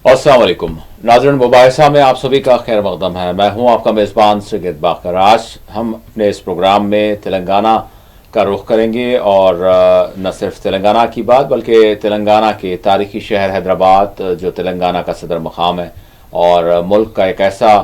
अस्सलाम वालेकुम नाज़रीन, मुबाहिसा में आप सभी का खैर मक़दम है। मैं हूं आपका मेज़बान सैयद बाकर। आज हम अपने इस प्रोग्राम में तेलंगाना का रुख करेंगे और न सिर्फ तेलंगाना की बात बल्कि तेलंगाना के तारीखी शहर हैदराबाद, जो तेलंगाना का सदर मकाम है और मुल्क का एक ऐसा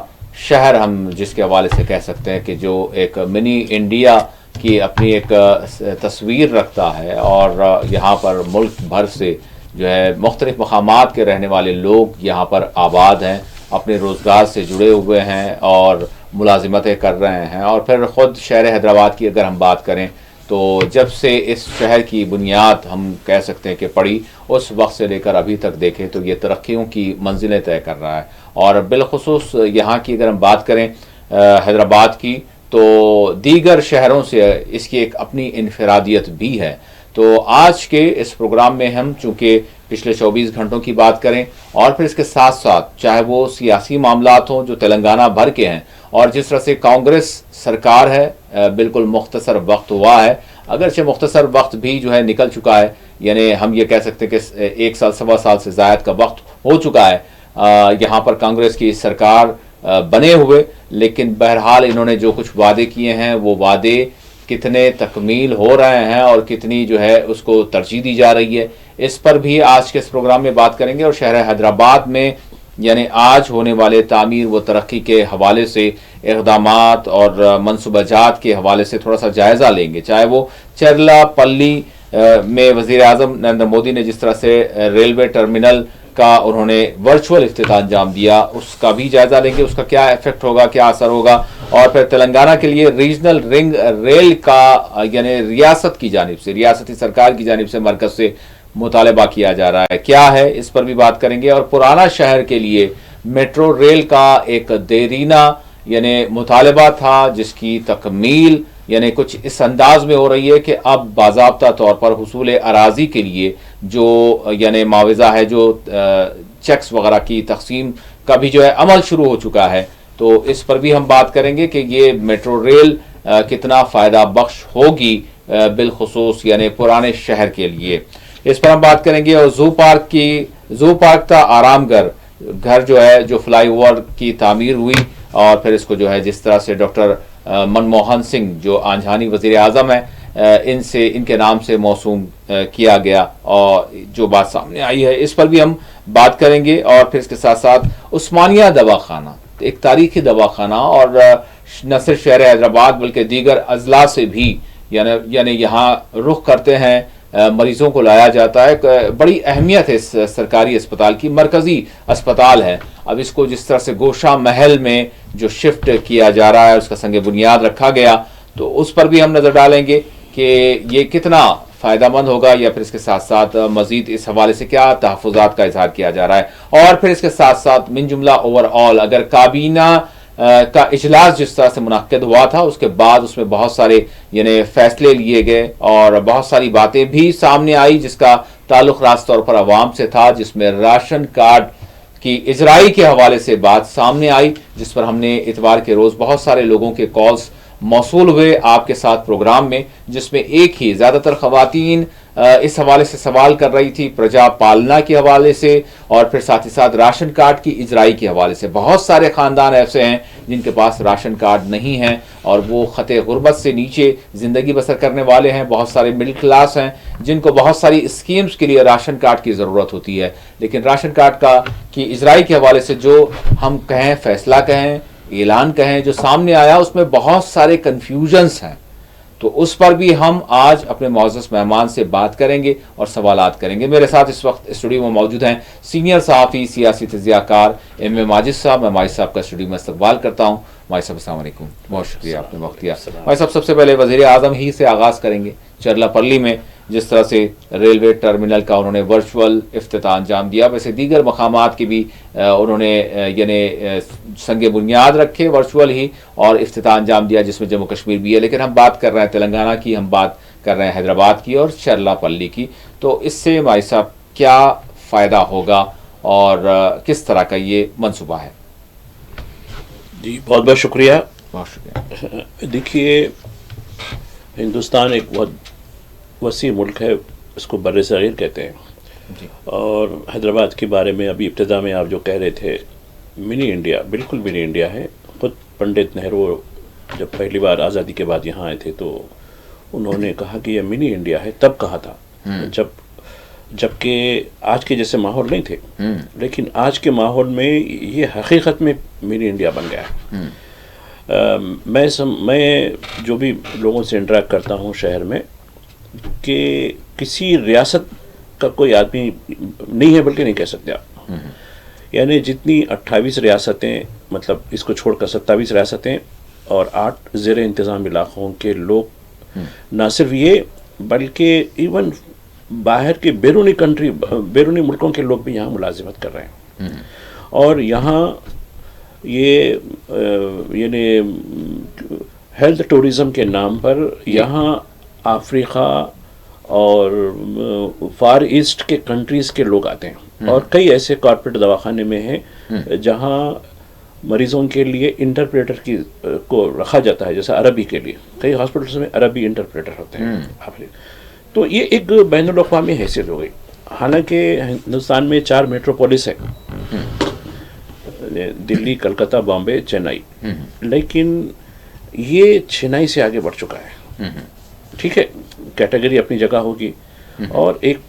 शहर हम जिसके हवाले से कह सकते हैं कि जो एक मिनी इंडिया की अपनी एक तस्वीर रखता है और यहाँ पर मुल्क भर से जो है मुख्तलिफ मकामात के रहने वाले लोग यहाँ पर आबाद हैं, अपने रोज़गार से जुड़े हुए हैं और मुलाजिमतें कर रहे हैं। और फिर ख़ुद शहर हैदराबाद की अगर हम बात करें तो जब से इस शहर की बुनियाद हम कह सकते हैं कि पड़ी, उस वक्त से लेकर अभी तक देखें तो ये तरक्कियों की मंजिलें तय कर रहा है। और बिलखुसूस यहाँ की अगर हम बात करें हैदराबाद की, तो दीगर शहरों से इसकी एक अपनी इनफरादियत भी है। तो आज के इस प्रोग्राम में हम चूँकि पिछले 24 घंटों की बात करें और फिर इसके साथ साथ चाहे वो सियासी मामलात हों जो तेलंगाना भर के हैं और जिस तरह से कांग्रेस सरकार है, बिल्कुल मुख्तसर वक्त हुआ है, अगरचे मुख्तसर वक्त भी जो है निकल चुका है, यानी हम ये कह सकते हैं कि 1 साल सवा साल से ज़ायद का वक्त हो चुका है यहाँ पर कांग्रेस की सरकार बने हुए। लेकिन बहरहाल इन्होंने जो कुछ वादे किए हैं वो वादे कितने तकमील हो रहे हैं और कितनी जो है उसको तरजीह दी जा रही है, इस पर भी आज के इस प्रोग्राम में बात करेंगे। और शहर हैदराबाद में यानी आज होने वाले तामीर व तरक्की के हवाले से इक़दामात और मनसूबाजात के हवाले से थोड़ा सा जायज़ा लेंगे। चाहे वो चरलापल्ली में वज़ीर आज़म नरेंद्र मोदी ने जिस तरह से रेलवे टर्मिनल का उन्होंने वर्चुअल इफ्तिताह अंजाम दिया, उसका भी जायज़ा लेंगे, उसका क्या इफेक्ट होगा, क्या असर होगा। और फिर तेलंगाना के लिए रीजनल रिंग रेल का यानी रियासत की जानिब से, रियासती सरकार की जानिब से मरकज़ से मुतालबा किया जा रहा है, क्या है, इस पर भी बात करेंगे। और पुराना शहर के लिए मेट्रो रेल का एक देरीना यानी मुतालबा था जिसकी तकमील यानी कुछ इस अंदाज में हो रही है कि अब बाज़ाब्ता तौर पर हुसूल अराज़ी के लिए जो यानी मुआवजा है, जो चेक्स वगैरह की तकसीम का भी जो है अमल शुरू हो चुका है। तो इस पर भी हम बात करेंगे कि ये मेट्रो रेल कितना फ़ायदा बख्श होगी बिलखुसूस यानी पुराने शहर के लिए, इस पर हम बात करेंगे। और ज़ू पार्क का आराम घर जो है, जो फ्लाई ओवर की तामीर हुई और फिर इसको जो है जिस तरह से डॉक्टर मनमोहन सिंह जो आंझानी वज़ीर आज़म है इनसे इनके नाम से मौसूम किया गया और जो बात सामने आई है, इस पर भी हम बात करेंगे। और फिर इसके साथ साथ उस्मानिया दवाखाना, एक तारीखी दवाखाना, और न सिर्फ शहर हैदराबाद बल्कि दीगर अजला से भी यानी यहाँ रुख करते हैं, मरीजों को लाया जाता है। बड़ी अहमियत है इस सरकारी अस्पताल की, मरकज़ी अस्पताल है। अब इसको जिस तरह से गोशा महल में जो शिफ्ट किया जा रहा है, उसका संग बुनियाद रखा गया, तो उस पर भी हम नज़र डालेंगे कि ये कितना फ़ायदामंद होगा, या फिर इसके साथ साथ मज़ीद इस हवाले से क्या तहफ़्फ़ुज़ात का इज़हार किया जा रहा है। और फिर इसके साथ साथ मिन जुमला ओवरऑल अगर काबीना का इजलास जिस तरह से मुनक्किद हुआ था, उसके बाद उसमें बहुत सारे यानी फैसले लिए गए और बहुत सारी बातें भी सामने आई जिसका ताल्लुक़ रास्त तौर पर अवाम से था, जिसमें राशन कार्ड की इजराई के हवाले से बात सामने आई, जिस पर हमने इतवार के रोज़ बहुत सारे लोगों के कॉल्स मौसूल हुए आपके साथ प्रोग्राम में, जिसमें एक ही ज़्यादातर ख़वातीन इस हवाले से सवाल कर रही थी, प्रजा पालना के हवाले से और फिर साथ ही साथ राशन कार्ड की इजराई के हवाले से। बहुत सारे ख़ानदान ऐसे हैं जिनके पास राशन कार्ड नहीं है और वो ख़ते गुर्बत से नीचे ज़िंदगी बसर करने वाले हैं। बहुत सारे मिडिल क्लास हैं जिनको बहुत सारी स्कीम्स के लिए राशन कार्ड की ज़रूरत होती है, लेकिन राशन कार्ड की इजराई के हवाले से जो हम कहें फ़ैसला कहें, ऐलान कहें, जो सामने आया उसमें बहुत सारे कन्फ्यूजन्स हैं। तो उस पर भी हम आज अपने मौजूद मेहमान से बात करेंगे और सवालात करेंगे। मेरे साथ इस वक्त स्टूडियो में मौजूद हैं सीनियर सहाफ़ी सियासी तज़कियाकार M.A. माजिद साहब। मैं माजिद साहब का स्टूडियो में इस्तकबाल करता हूँ। माजिद साहब अस्सलाम वालेकुम, बहुत शुक्रिया आपने वक्त दिया। माजिद साहब, सबसे पहले वज़ीर आज़म ही से आगाज़ करेंगे। चरलापल्ली में जिस तरह से रेलवे टर्मिनल का उन्होंने वर्चुअल इफ्तिताह अंजाम दिया, वैसे दीगर मकामात की भी उन्होंने यानी संग बुनियाद रखे वर्चुअल ही और इफ्तिताह अंजाम दिया, जिसमें जम्मू कश्मीर भी है। लेकिन हम बात कर रहे हैं तेलंगाना की, हम बात कर रहे हैं हैदराबाद की और चरलापल्ली की। तो इससे माजिद साहब क्या फ़ायदा होगा और किस तरह का ये मनसूबा है? जी बहुत बहुत शुक्रिया। बहुत शुक्रिया। देखिए, हिंदुस्तान एक बहुत वसी मुल्क है, इसको बर्र सग़ीर कहते हैं। जी और हैदराबाद के बारे में अभी इब्तिदा में आप जो कह रहे थे, मिनी इंडिया, बिल्कुल मिनी इंडिया है। खुद पंडित नेहरू जब पहली बार आज़ादी के बाद यहाँ आए थे तो उन्होंने कहा कि यह मिनी इंडिया है, तब कहा था जबकि आज के जैसे माहौल नहीं थे, लेकिन आज के माहौल में ये हकीकत में मिनी इंडिया बन गया है। मैं जो भी लोगों से इंटरेक्ट करता हूँ शहर में, कि किसी रियासत का कोई आदमी नहीं है, बल्कि नहीं कह सकते आप, यानी जितनी 28 रियासतें, मतलब इसको छोड़कर 27 रियासतें और 8 ज़ेर इंतज़ाम इलाक़ों के लोग, ना सिर्फ ये बल्कि इवन बाहर के बैरूनी मुल्कों के लोग भी यहाँ मुलाजिमत कर रहे हैं। और यहाँ ये यानी हेल्थ टूरिज़म के नाम पर यहाँ अफ्रीका और फार ईस्ट के कंट्रीज़ के लोग आते हैं। और कई ऐसे कॉर्पोरेट दवाखाने में हैं जहाँ मरीज़ों के लिए इंटरप्रेटर को रखा जाता है, जैसा अरबी के लिए कई हॉस्पिटल्स में अरबी इंटरप्रेटर होते हैं। तो ये एक बैनुल अक़वामी हैसियत हो गई। हालांकि हिंदुस्तान में 4 मेट्रोपोलिस है, दिल्ली, कलकत्ता, बॉम्बे, चेन्नई, लेकिन ये चेन्नई से आगे बढ़ चुका है। ठीक है, कैटेगरी अपनी जगह होगी। और एक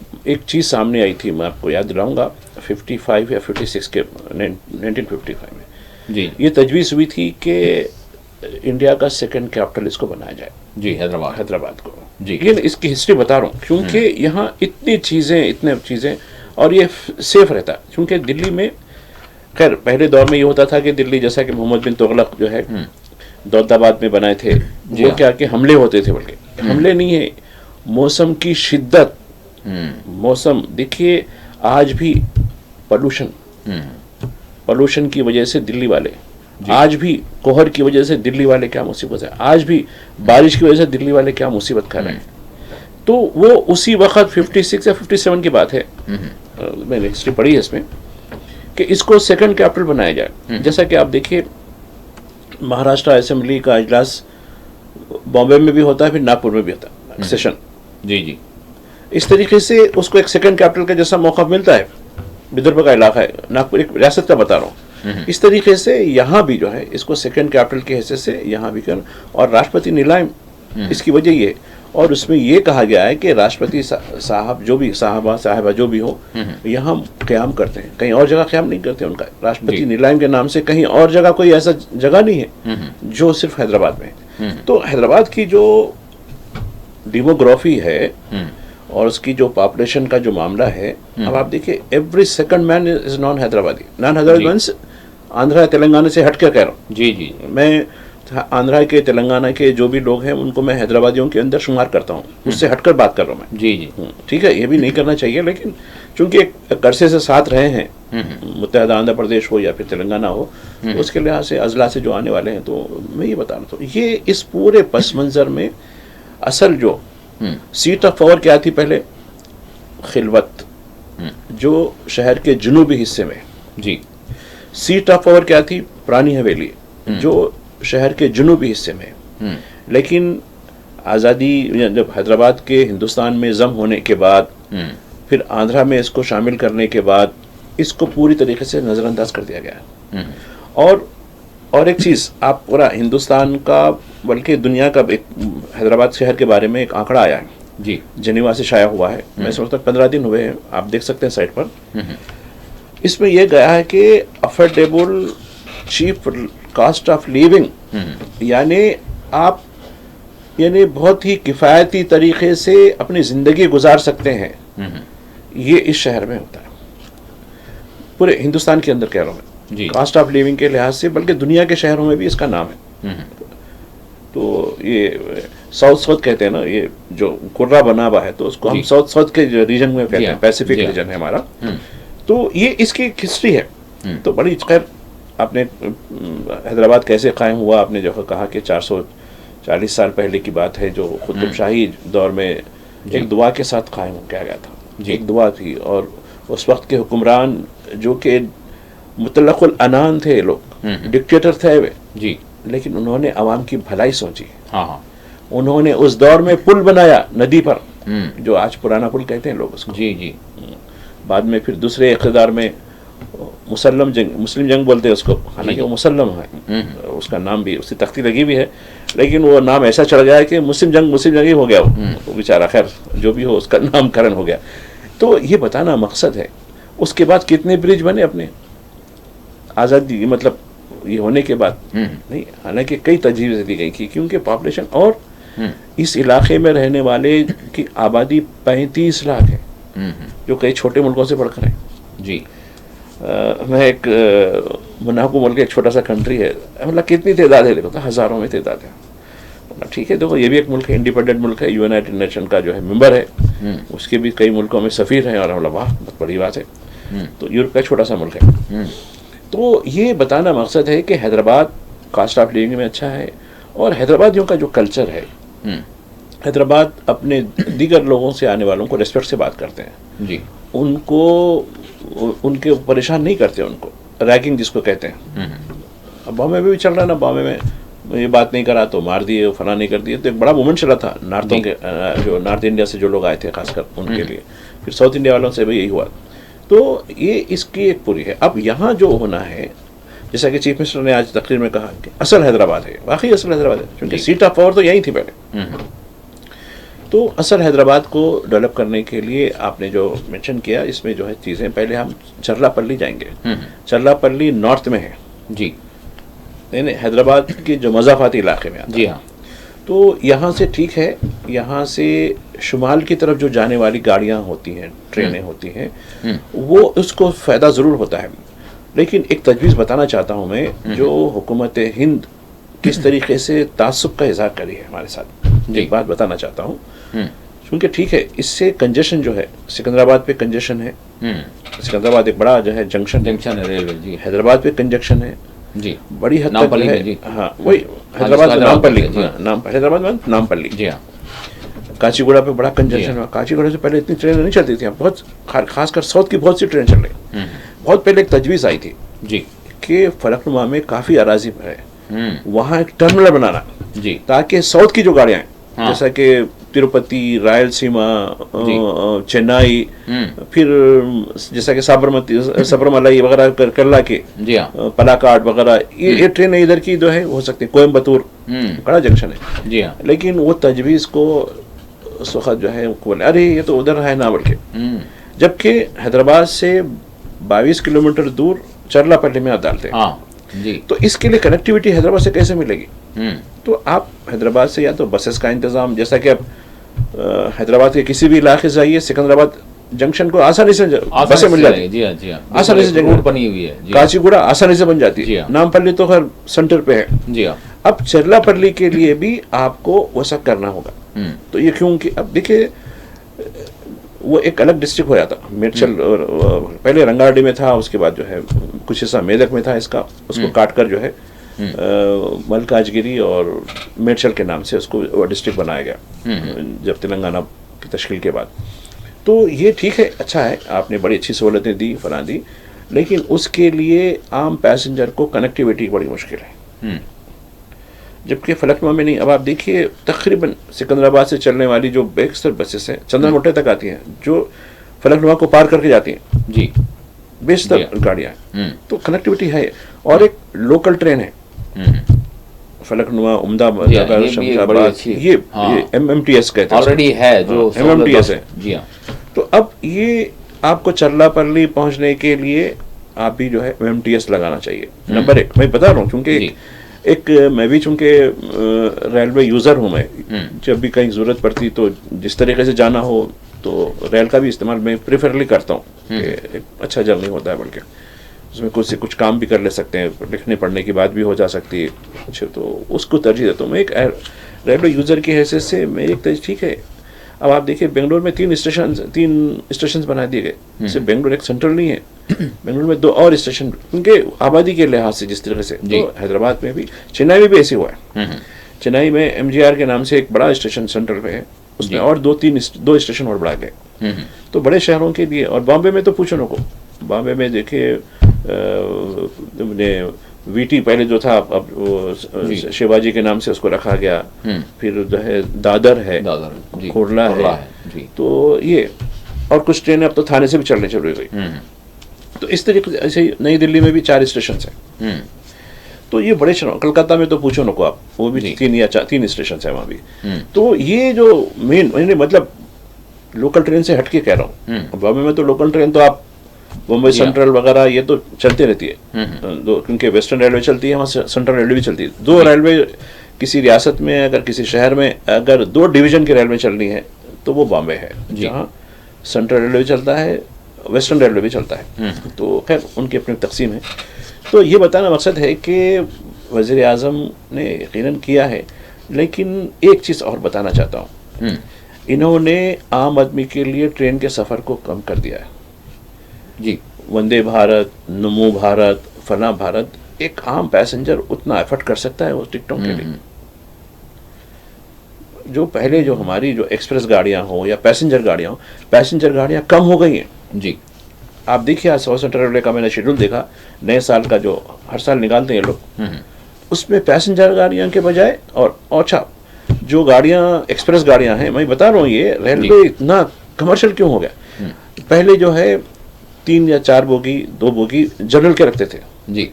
चीज़ सामने आई थी, मैं आपको याद दिलाऊंगा, 55 या 56 के 1955 में जी ये तजवीज़ हुई थी कि इंडिया का सेकंड कैपिटल इसको बनाया जाए। जी हैदराबाद को जी। ये इसकी हिस्ट्री बता रहा हूँ, क्योंकि यहाँ इतनी चीज़ें और ये सेफ रहता है। क्योंकि दिल्ली में, खैर पहले दौर में ये होता था कि दिल्ली, जैसा कि मोहम्मद बिन तुगलक जो है दौलताबाद में बनाए थे, वो क्या कि हमले होते थे, बल्कि हमले नहीं है, मौसम की शिद्दत, मौसम देखिए आज भी पोल्यूशन की वजह से दिल्ली वाले, आज भी कोहर की वजह से दिल्ली वाले क्या मुसीबत है, आज भी बारिश की वजह से दिल्ली वाले क्या मुसीबत कर रहे हैं। तो वो उसी वक्त 56 या 57 की बात है, मैंने हिस्ट्री पढ़ी है इसमें, कि इसको सेकंड कैपिटल बनाया जाए। जैसा कि आप देखिए, महाराष्ट्र असेंबली का इजलास बॉम्बे में भी होता है, फिर नागपुर में भी होता है सेशन। जी इस तरीके से उसको एक सेकंड कैपिटल का जैसा मौका मिलता है, विदर्भ का इलाका है, नागपुर एक रियासत का बता रहा हूँ, इस तरीके से यहाँ भी जो है इसको सेकंड कैपिटल के हैसियत से यहाँ भी कर, और राष्ट्रपति नीलाम इसकी वजह ये, और उसमें ये कहा गया है कि राष्ट्रपति साहब जो भी साहबा जो भी हो, यहाँ क़याम करते हैं, कहीं और जगह क़याम नहीं करते। उनका राष्ट्रपति नीलाम के नाम से कहीं और जगह कोई ऐसा जगह नहीं है जो सिर्फ हैदराबाद में है। तो हैदराबाद की जो डेमोग्राफी है और उसकी जो पॉपुलेशन का जो मामला है, अब आप देखिए every second man is non Hyderabadi means Andhra Telangana से हट कर कह रहा हूँ। जी मैं आंध्रा के, तेलंगाना के जो भी लोग हैं उनको मैं हैदराबादियों के अंदर शुमार करता हूँ, उससे हटकर बात कर रहा हूँ मैं। जी ठीक है, ये भी नहीं करना चाहिए, लेकिन चूंकि एक अरसे से साथ रहे हैं, मुत्तहदा आंध्र प्रदेश हो या फिर तेलंगाना हो, तो उसके लिहाज से अजला से जो आने वाले हैं, तो मैं ये बता रहा हूँ, ये इस पूरे पस मंज़र में असल जो सीट ऑफ पावर क्या थी पहले, खिलवत, जो शहर के जुनूबी हिस्से में। जी सीट ऑफ पावर क्या थी, पुरानी हवेली, जो शहर के जुनूबी हिस्से में। लेकिन आज़ादी, जब हैदराबाद के हिंदुस्तान में जम होने के बाद, फिर आंध्रा में इसको शामिल करने के बाद, इसको पूरी तरीके से नज़रअंदाज कर दिया गया। और एक चीज़, आप पूरा हिंदुस्तान का, बल्कि दुनिया का, एक हैदराबाद शहर के बारे में एक आंकड़ा आया है जी, जेनेवा से शाया हुआ है, मैं समझता हूँ 15 दिन हुए हैं, आप देख सकते हैं साइट पर। इसमें यह गया है कि affordable cheap cost of living, यानी बहुत ही किफ़ायती तरीके से अपनी ज़िंदगी गुजार सकते हैं, ये इस शहर में होता है, पूरे हिंदुस्तान के अंदर कह रहा हूँ मैं, कॉस्ट ऑफ लिविंग के लिहाज से, बल्कि दुनिया के शहरों में भी इसका नाम है। तो ये साउथ कहते हैं ना, ये जो कुर्रा बना हुआ है, तो उसको हम साउथ के रीजन में कहते हैं, पैसिफिक रीजन है हमारा। तो ये इसकी हिस्ट्री है। तो बड़ी, खैर आपने हैदराबाद कैसे कायम हुआ, आपने जो कहा कि 440 साल पहले की बात है, जो कुतुब शाही दौर में एक दुआ के साथ कायम किया गया था। एक दुआ थी, और उस वक्त के हुक्मरान जो कि मुतलकुल अनान थे, लोग डिक्टेटर थे वे जी, लेकिन उन्होंने आवाम की भलाई सोची। उन्होंने उस दौर में पुल बनाया नदी पर, जो आज पुराना पुल कहते हैं लोग उसको। जी। बाद में फिर दूसरे इक़्तिदार में मुस्लिम जंग बोलते हैं उसको, हालांकि वो मुसल्लम है, उसका नाम भी, उसकी तख्ती लगी भी है, लेकिन वो नाम ऐसा चढ़ गया है कि मुस्लिम जंग ही हो गया वो बेचारा, खैर जो भी हो उसका नामकरण हो गया। तो ये बताना मकसद है। उसके बाद कितने ब्रिज बने अपने आज़ादी, मतलब ये होने के बाद नहीं, हालांकि कई तजवीज़ें दी गई थी, क्योंकि पॉपुलेशन और इस इलाके में रहने वाले की आबादी 35 लाख है, जो कई छोटे मुल्कों से बढ़कर है जी। मैं एक मोनाको मुल्क एक छोटा सा कंट्री है, मतलब कितनी तादाद है देखो, तो हज़ारों में तादाद है। ठीक है, देखो ये भी एक मुल्क है, इंडिपेंडेंट मुल्क है, यूनाइटेड नेशन का जो है मेंबर है, उसके भी कई मुल्कों में सफ़ीर हैं, और मतलब वाह बहुत बड़ी बात है। तो यूरोप का छोटा सा मुल्क है। तो ये बताना मकसद है कि हैदराबाद कास्ट ऑफ लिविंग में अच्छा है, और हैदराबादियों का जो कल्चर है, हैदराबाद अपने दीगर लोगों से आने वालों को रिस्पेक्ट से बात करते हैं जी, उनको उनके परेशान नहीं करते, उनको रैगिंग जिसको कहते हैं। अब बॉम्बे में भी चल रहा है ना, बॉम्बे में ये बात नहीं करा तो मार दिए, फला नहीं कर दिए, तो एक बड़ा मूवमेंट चला था नॉर्थों के, जो नॉर्थ इंडिया से जो लोग आए थे खासकर उनके लिए, फिर साउथ इंडिया वालों से भी यही हुआ। तो ये इसकी एक पूरी है। अब यहाँ जो होना है, जैसा कि चीफ मिनिस्टर ने आज तकरीर में कहा कि असल हैदराबाद है, वाकई असल हैदराबाद है, क्योंकि सीट ऑफ पावर तो यही थी पहले। तो असल हैदराबाद को डेवलप करने के लिए आपने जो मेंशन किया, इसमें जो है चीज़ें, पहले हम चर्लापल्ली जाएंगे। चर्लापल्ली नॉर्थ में है जी, नहीं, हैदराबाद के जो मज़ाफ़ाती इलाके में आता है। जी हाँ। तो यहाँ से ठीक है, यहाँ से शुमाल की तरफ जो जाने वाली गाड़ियाँ होती हैं, ट्रेनें होती हैं, वो उसको फ़ायदा ज़रूर होता है। लेकिन एक तजवीज़ बताना चाहता हूँ मैं, जो हुकूमत हिंद किस तरीके से तासुब का इज़हार करी है हमारे साथ, एक बात बताना चाहता हूँ। क्योंकि ठीक है, इससे कंजेशन जो है, सिकंदराबाद पे कंजेशन है, सिकंदराबाद एक बड़ा जो है जंक्शन है रेलवे जी, हैदराबाद पे कंजेशन है जी, बड़ी हद तक नामपल्ली में है। जी, हाँ वही हैदराबाद में नामपल्ली, हैदराबाद में नामपल्ली जी हाँ। काचीगुड़ा पे बड़ा कंजेशन हुआ। काचीगुड़ा से पहले इतनी ट्रेन नहीं चलती थी, बहुत खासकर साउथ की बहुत सी ट्रेन चल रही। बहुत पहले एक तजवीज़ आई थी जी कि फलकनुमा में काफ़ी अराजी है, वहाँ एक टर्मिनल बनाना जी, ताकि साउथ की जो गाड़ियाँ हैं, जैसा कि तिरुपति, रायलसीमा, चेन्नई, फिर जैसा कि सबरमलाई वगैरह करला के जी हाँ, पलाकाड वगैरह, ये ट्रेन इधर की जो है हो सकती है, कोयम्बतूर बड़ा जंक्शन है जी हाँ। लेकिन वो तजवीज़ को उस वक्त जो है बोले अरे ये तो उधर है ना, बल्कि जबकि हैदराबाद से 22 किलोमीटर दूर चरलापल्ली में आप डालते हैं। हाँ जी, तो इसके लिए कनेक्टिविटी हैदराबाद से कैसे मिलेगी? तो आप हैदराबाद से या तो बसेस का इंतज़ाम, जैसा कि अब हैदराबाद के किसी भी इलाके से जाइए, सिकंदराबाद जंक्शन को आसानी से बसें मिल जाती है। जी हाँ, जी हाँ, आसानी से जगह बनी हुई है। काचीगुड़ा आसानी से बन जाती है। नामपल्ली तो खैर सेंटर पे है। जी हाँ। अब चरलापल्ली के लिए भी आपको वैसा करना होगा। तो ये क्योंकि अब देखिए वो एक अलग डिस्ट्रिक्ट हो जाता, मेडचल पहले रंगारेड्डी में था, उसके बाद जो है कुछ हिस्सा मेदक में था इसका, उसको काट कर जो है मलकाजगिरी और मेडचल के नाम से उसको डिस्ट्रिक्ट बनाया गया जब तेलंगाना की तश्कील के बाद। तो ये ठीक है, अच्छा है, आपने बड़ी अच्छी सहूलतें दी, फला दी, लेकिन उसके लिए आम पैसेंजर को कनेक्टिविटी बड़ी मुश्किल है, जबकि फलकनुमा में नहीं। अब आप देखिए तकरीबन सिकंदराबाद से चलने वाली जो बेशतर बसेस हैं चंद्रमोटे तक आती हैं, जो फलकनुमा को पार करके जाती हैं जी, बेशतर गाड़ियाँ, तो कनेक्टिविटी है। और एक लोकल ट्रेन है फलकनुमा, उम्दाबाद, ये MMTS कहते हैं, ऑलरेडी है जो MMTS है। जी हाँ। तो अब ये आपको चरलापल्ली पहुंचने के लिए आप भी जो है MMTS लगाना चाहिए। नंबर 1 मैं बता रहा हूँ, क्योंकि एक मैं भी चूँकि रेलवे यूज़र हूँ, मैं जब भी कहीं ज़रूरत पड़ती तो जिस तरीके से जाना हो तो रेल का भी इस्तेमाल मैं प्रेफरली करता हूँ, एक अच्छा जर्नी होता है, बल्कि उसमें कुछ से कुछ काम भी कर ले सकते हैं, लिखने पढ़ने की बात भी हो जा सकती है, अच्छा तो उसको तरजीह देता हूँ मैं। एक रेलवे यूज़र की हैसियत से मेरी एक तरजीह ठीक है। अब आप देखिए बेंगलोर में 3 स्टेशन बना दिए गए, जैसे बेंगलोर एक सेंट्रल नहीं है, बेंगलोर में 2 और स्टेशन, क्योंकि आबादी के लिहाज से जिस तरह से, तो हैदराबाद में भी, चेन्नई में भी ऐसे हुआ है। चेन्नई में MGR के नाम से एक बड़ा स्टेशन सेंट्रल पे है, उसमें और 2 स्टेशन और बढ़ा गए, तो बड़े शहरों के लिए। और बॉम्बे में तो पूछो नको, बॉम्बे में देखिए VT पहले जो था, अब शिवाजी के नाम से उसको रखा गया, फिर जो है दादर है, खोरला है, तो ये और कुछ ट्रेनें अब तो थाने से भी चलने शुरू हो गई। तो इस तरीके से ऐसे ही नई दिल्ली में भी 4 स्टेशन है। तो ये बड़े शहरों, कलकत्ता में तो पूछो नको आप, वो भी 3 स्टेशन है वहाँ भी। तो ये जो मेन मतलब लोकल ट्रेन से हटके कह रहा हूँ, बॉम्बे में तो लोकल ट्रेन तो आप बॉम्बे सेंट्रल वगैरह ये तो चलती रहती है, दो, क्योंकि वेस्टर्न रेलवे चलती है, वहाँ सेंट्रल रेलवे भी चलती है। 2 रेलवे किसी रियासत में, अगर किसी शहर में अगर 2 डिवीजन की रेलवे चलनी है तो वो बॉम्बे है, जहाँ सेंट्रल रेलवे चलता है, वेस्टर्न रेलवे भी चलता है। तो खैर उनकी अपनी तकसीम है। तो ये बताना मकसद है कि वज़ीर आज़म ने यकीनन किया है, लेकिन एक चीज़ और बताना चाहता हूँ, इन्होंने आम आदमी के लिए ट्रेन के सफ़र को कम कर दिया है जी। वंदे भारत, नमो भारत, फला भारत, एक आम पैसेंजर उतना एफर्ट कर सकता है उस टिकटों के लिए? जो पहले जो हमारी जो एक्सप्रेस गाड़ियां हो या पैसेंजर गाड़ियां हो, पैसेंजर गाड़ियां कम हो गई हैं जी। आप देखिए आज साउथ सेंट्रल रेलवे का मैंने शेड्यूल देखा, नए साल का जो हर साल निकालते हैं लोग, उसमें पैसेंजर गाड़ियां के बजाय और अच्छा जो गाड़ियां एक्सप्रेस गाड़ियां हैं, मैं बता रहा हूँ ये रेलवे इतना कमर्शियल क्यों हो गया। पहले जो है 3 या 4 बोगी, 2 बोगी जनरल के रखते थे जी,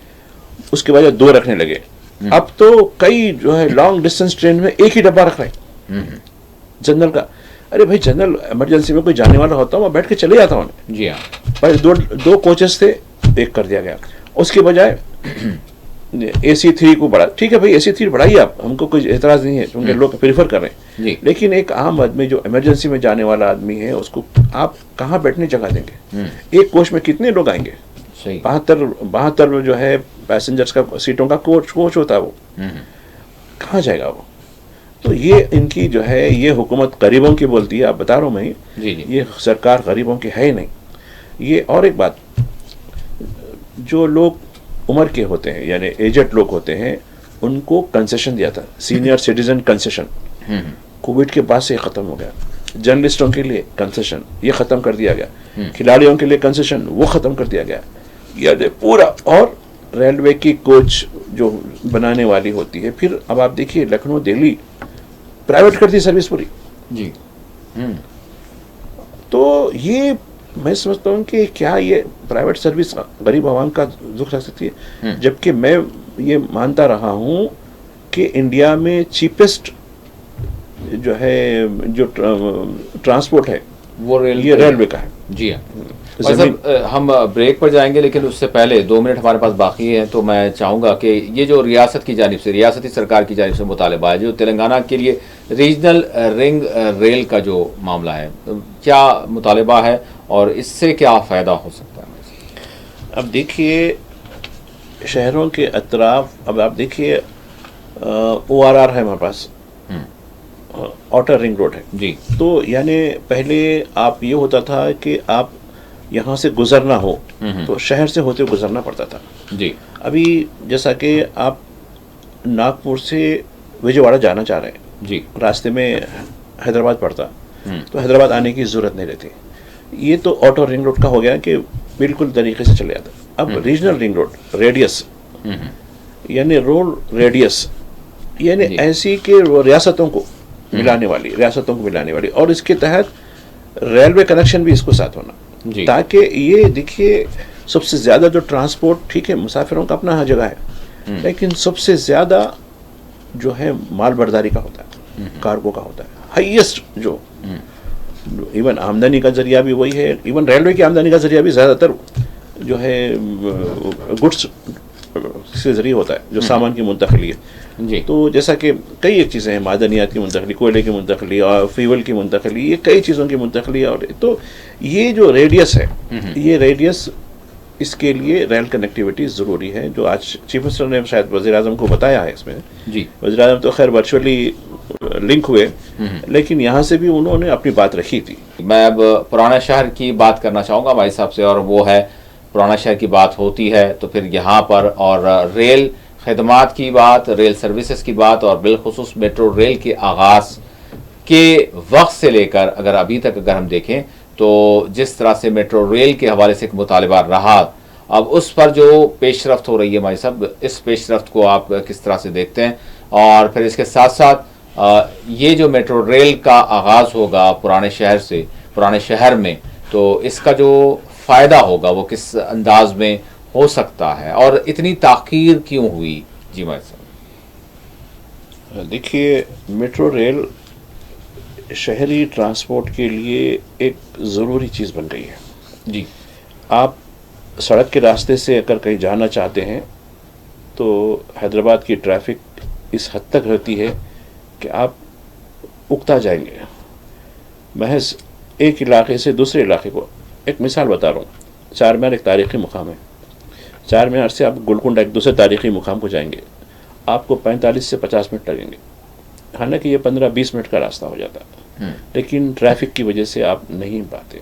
उसके बजाय 2 रखने लगे। अब तो कई जो है लॉन्ग डिस्टेंस ट्रेन में एक ही डब्बा रख रहे हैं जनरल का। अरे भाई जनरल इमरजेंसी में कोई जाने वाला होता है, मैं बैठ के चले जाता हूँ जी। हाँ, पहले 2 कोचेस थे, एक कर दिया गया, उसके बजाय AC3 को बढ़ा। ठीक है भाई, AC3 बढ़ाइए आप, हमको कोई एतराज नहीं है, क्योंकि लोग प्रेफर कर रहे हैं जी। लेकिन एक आम आदमी जो इमरजेंसी में जाने वाला आदमी है, उसको आप कहाँ बैठने जगह देंगे? एक कोच में कितने लोग आएंगे? 72 जो है पैसेंजर्स का सीटों का कोच होता है, वो कहाँ जाएगा वो? तो ये इनकी जो है ये हुकूमत गरीबों की बोलती है। आप बता रहा हूँ मैं जी जी। ये सरकार गरीबों की है ही नहीं। ये और एक बात, जो लोग उम्र के होते हैं यानी एजेड लोग होते हैं, उनको कंसेशन दिया था, सीनियर सिटीजन कंसेशन, कोविड के बाद से ख़त्म हो गया। जर्नलिस्टों के लिए कंसेशन ये ख़त्म कर दिया गया, खिलाड़ियों के लिए कंसेशन वो ख़त्म कर दिया गया। ये पूरा, और रेलवे की कोच जो बनाने वाली होती है, फिर अब आप देखिए लखनऊ दिल्ली प्राइवेट कर दी सर्विस पूरी जी। तो ये मैं समझता हूँ कि क्या ये प्राइवेट सर्विस गरीब आवाम का दुख रख सकती है? जबकि मैं ये मानता रहा हूँ कि इंडिया में चीपेस्ट जो है जो ट्रांसपोर्ट है वो रेलवे का है जी। हाँ, हम ब्रेक पर जाएंगे, लेकिन उससे पहले 2 मिनट हमारे पास बाकी हैं, तो मैं चाहूँगा कि ये जो रियासत की जानिब से, रियासती सरकार की जानिब से मुतालबा है, जो तेलंगाना के लिए रीजनल रिंग रेल का जो मामला है, क्या मुतालबा है और इससे क्या फ़ायदा हो सकता है? अब देखिए शहरों के अतराफ, अब आप देखिए ORR है हमारे पास, आउटर रिंग रोड है जी। तो यानी पहले आप ये होता था कि आप यहाँ से गुजरना हो तो शहर से होते गुजरना पड़ता था जी। अभी जैसा कि आप नागपुर से विजयवाड़ा जाना चाह रहे हैं जी, रास्ते में हैदराबाद पड़ता, तो हैदराबाद आने की ज़रूरत नहीं रहती। ये तो ऑटो रिंग रोड का हो गया कि बिल्कुल तरीके से चले जाता। अब रीजनल रिंग रोड, रेडियस यानी रोड रेडियस, यानी ऐसी कि रियासतों को मिलाने वाली, और इसके तहत रेलवे कनेक्शन भी इसको साथ होना, ताकि ये देखिए सबसे ज़्यादा जो ट्रांसपोर्ट, ठीक है मुसाफिरों का अपना हर जगह है, लेकिन सबसे ज़्यादा जो है माल बर्दारी का होता है, कार्गो का होता है, हाईएस्ट जो इवन आमदनी का जरिया भी वही है। इवन रेलवे की आमदनी का जरिया भी ज़्यादातर जो है गुड्स से जरिए होता है, जो सामान की मुंतकली है जी। तो जैसा कि कई एक चीज़ें हैं, मादनियात की मुंतकली, कोयले की मुंतकली और फ्यूल की मुंतकली, ये कई चीज़ों की मुंतकली। और तो ये जो रेडियस है, ये रेडियस, इसके लिए रेल कनेक्टिविटी ज़रूरी है, जो आज चीफ मिनिस्टर ने शायद वज़ीर आज़म को बताया है इसमें जी। वज़ीर आज़म तो खैर वर्चुअली लिंक हुए, लेकिन यहाँ से भी उन्होंने अपनी बात रखी थी। मैं अब पुराना शहर की बात करना चाहूँगा भाई साहब से, और वो है पुराना शहर की बात होती है तो फिर यहाँ पर और रेल खदमात की बात, रेल सर्विसेज की बात, और बिलखुसूस मेट्रो रेल के आगाज़ के वक्त से लेकर अगर अभी तक अगर हम देखें तो जिस तरह से मेट्रो रेल के हवाले से एक मुतालबा रहा, अब उस पर जो पेशरफ्त हो रही है भाई साहब, इस पेशरफ्त को आप किस तरह से देखते हैं? और फिर इसके साथ साथ ये जो मेट्रो रेल का आगाज़ होगा पुराने शहर से, पुराने शहर में, तो इसका जो फ़ायदा होगा वो किस अंदाज में हो सकता है और इतनी ताख़ीर क्यों हुई? जी मैं देखिए, मेट्रो रेल शहरी ट्रांसपोर्ट के लिए एक ज़रूरी चीज़ बन गई है। जी आप सड़क के रास्ते से अगर कहीं जाना चाहते हैं तो हैदराबाद की ट्रैफिक इस हद तक रहती है कि आप उकता जाएंगे। महज एक इलाके से दूसरे इलाके को, एक मिसाल बता रहा हूँ, चार मीनार एक तारीख़ी मुकाम है। चार मीनार से आप गोलकुंडा एक दूसरे तारीख़ी मुकाम को जाएंगे, आपको 45 से 50 मिनट लगेंगे। हालांकि ये 15-20 मिनट का रास्ता हो जाता है, लेकिन ट्रैफिक की वजह से आप नहीं पाते।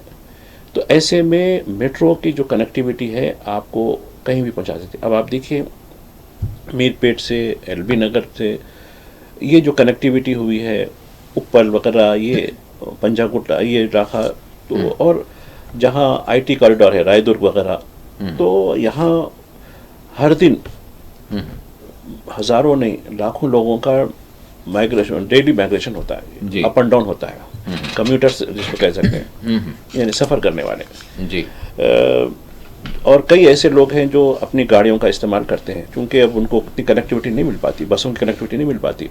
तो ऐसे में मेट्रो की जो कनेक्टिविटी है आपको कहीं भी पहुंचा देती है। अब आप देखिए, मीरपेट से, एलबी नगर से ये जो कनेक्टिविटी हुई है, उपल वगैरह, ये पंजागुट्टा, ये इलाका, तो और जहाँ आईटी कॉरिडोर है, रायदुर्ग वगैरह, तो यहाँ हर दिन हज़ारों नहीं लाखों लोगों का माइग्रेशन, डेली माइग्रेशन होता है, अप एंड डाउन होता है। कम्यूटर्स जिसको कह सकते हैं, यानी सफ़र करने वाले जी। और कई ऐसे लोग हैं जो अपनी गाड़ियों का इस्तेमाल करते हैं, क्योंकि अब उनको उतनी कनेक्टिविटी नहीं मिल पाती, बसों की कनेक्टिविटी नहीं मिल पाती,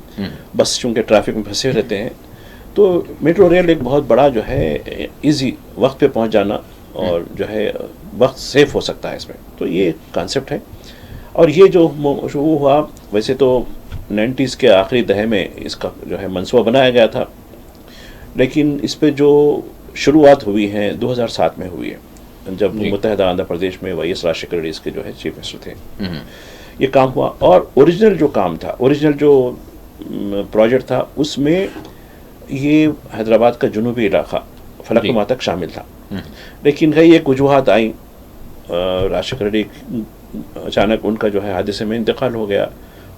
बस चूँकि ट्रैफिक में फंसे रहते हैं। तो मेट्रो रेल एक बहुत बड़ा जो है इजी वक्त पे पहुंच जाना और जो है वक्त सेफ हो सकता है इसमें। तो ये कॉन्सेप्ट है। और ये जो शुरू हुआ, वैसे तो 90s के आखिरी दहे में इसका जो है मंसूबा बनाया गया था, लेकिन इस पे जो शुरुआत हुई है 2007 में हुई है, जब मुत्तहिदा आंध्र प्रदेश में वाई एस राजशेखर रेड्डी इसके जो है चीफ मिनिस्टर थे। ये काम हुआ और ओरिजिनल जो काम था, ओरिजिनल जो प्रोजेक्ट था, उसमें ये हैदराबाद का जुनूबी इलाका फलकनुमा तक शामिल था। लेकिन कई एक वजूहात आई, राजशेखर रेड्डी अचानक उनका जो है हादसे में इंतकाल हो गया।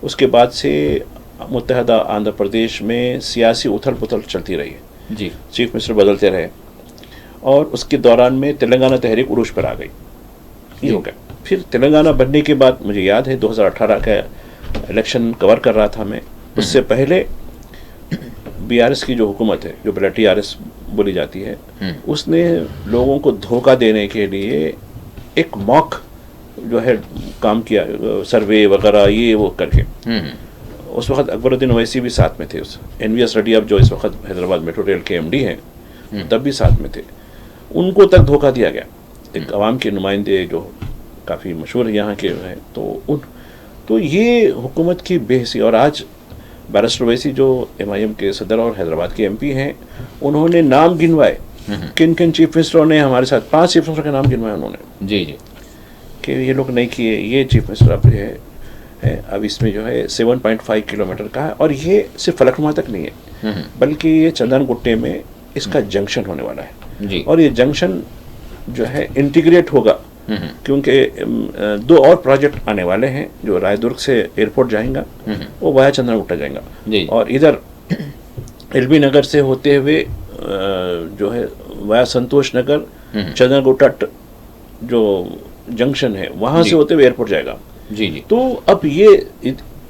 उसके बाद से मुत्तहिदा आंध्र प्रदेश में सियासी उथल पुथल चलती रही है जी। चीफ मिनिस्टर बदलते रहे और उसके दौरान में तेलंगाना तहरीक उरूज पर आ गई। ये हो गया। फिर तेलंगाना बनने के बाद मुझे याद है 2018 का इलेक्शन कवर कर रहा था मैं। उससे पहले बीआरएस की जो हुकूमत है, जो पहले टीआरएस बोली जाती है, उसने लोगों को धोखा देने के लिए एक मॉक जो है काम किया, सर्वे वगैरह ये वो करके। उस वक्त अकबरुद्दीन ओवैसी भी साथ में थे, उस एनवीएस रेड्डी अब जो इस वक्त हैदराबाद मेट्रो रेल के एमडी हैं, तब भी साथ में थे। उनको तक धोखा दिया गया। एक अवाम के नुमाइंदे जो काफ़ी मशहूर यहाँ के हैं, तो ये हुकूमत की बेहसी। और आज बैरिस्टर ओवैसी जो एमआईएम के सदर और हैदराबाद के एमपी हैं, उन्होंने नाम गिनवाए किन किन चीफ मिनिस्टरों ने हमारे साथ, 5 चीफ मिनिस्टर के नाम गिनवाए उन्होंने जी जी कि ये लोग नहीं किए। ये चीफ मिनिस्टर अब है अब इसमें जो है 7.5 किलोमीटर का है, और ये सिर्फ फलकनुमा तक नहीं है, बल्कि ये चंदनगुट्टे में इसका जंक्शन होने वाला है जी। और ये जंक्शन जो है इंटीग्रेट होगा, क्योंकि 2 और प्रोजेक्ट आने वाले हैं। जो रायदुर्ग से एयरपोर्ट जाएगा वो वाया चंदनगुट्टा जाएगा जी। और इधर एलबी नगर से होते हुए जो है वाया संतोष नगर चंदनगुट्टा जो जंक्शन है वहाँ से होते हुए एयरपोर्ट जाएगा जी जी। तो अब ये